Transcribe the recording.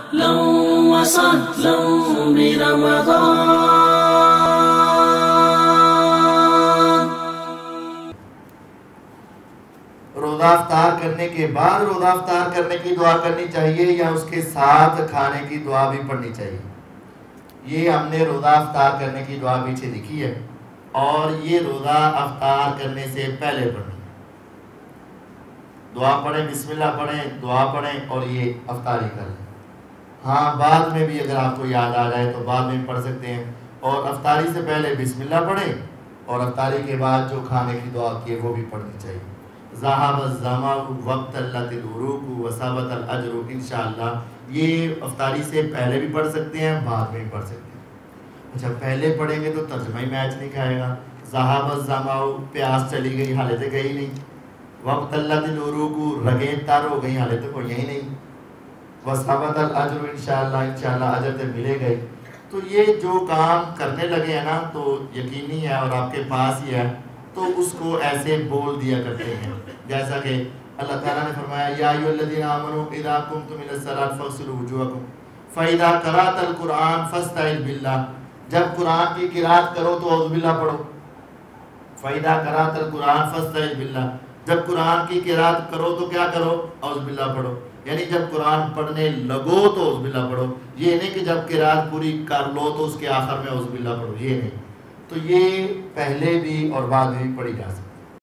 أهلا وسهلا برمضان. روزہ افطار کرنے کے بعد روزہ افطار کرنے کی دعا کرنی چاہیے یا اس کے ساتھ کھانے کی دعا بھی پڑھنی چاہیے؟ یہ ہم نے روزہ افطار کرنے کی دعا پیچھے لکھی ہے، اور یہ روزہ افطار کرنے سے پہلے پڑھنی ہے۔ دعا پڑھیں، بسم اللہ پڑھیں، دعا پڑھیں اور یہ افطاری کر لیں۔ ہاں بعد میں بھی اگر آپ کو یاد آ جائے تو بعد میں پڑھ سکتے ہیں، اور افطاری سے پہلے بسم اللہ پڑھیں، اور افطاری کے بعد جو کھانے کی دعا کی ہے وہ بھی پڑھنی چاہیے۔ ذہب الظمأ وابتلت العروق وثبت الاجر، انشاءاللہ یہ افطاری سے پہلے بھی پڑھ سکتے ہیں، بعد میں بھی پڑھ سکتے ہیں۔ اچھا پہلے پڑھیں گے تو ترجمہ ہی میچ نہیں کھائے گا۔ ذہب الظمأ، پیاس چلی گئی، حالت گئی نہیں۔ وابتلت العروق، رگیں تر ہو گئی، حالت کوئی یہی نہیں۔ وثبت الاجر، انشاءاللہ اجر تو ملے گا۔ تو یہ جو کام کرنے لگے ہیں نا تو یقینی ہے اور آپ کے پاس ہی ہے، تو اس کو ایسے بول دیا کرتے ہیں جیسا کہ اللہ تعالیٰ نے فرمایا یا ایھا الذین آمنوا اذا قمتم الی الصلاۃ فاغسلوا وجوہکم فاذا قرأت القرآن فاستعذ باللہ، جب قرآن کی قرأت کرو تو اعوذ باللہ پڑھو۔ فاذا قرأت القرآن فاستعذ باللہ، جب قرآن کی قرأت کرو تو کیا کرو؟ اعوذ باللہ پڑھو۔ یعنی جب قرآن پڑھنے لگو تو اعوذ باللہ پڑھو، یہ نہیں کہ جب قرأت پوری کر لو تو اس کے آخر میں اعوذ باللہ پڑھو، یہ نہیں۔ تو یہ پہلے بھی اور بعد میں بھی پڑھی جا سکتی ہے۔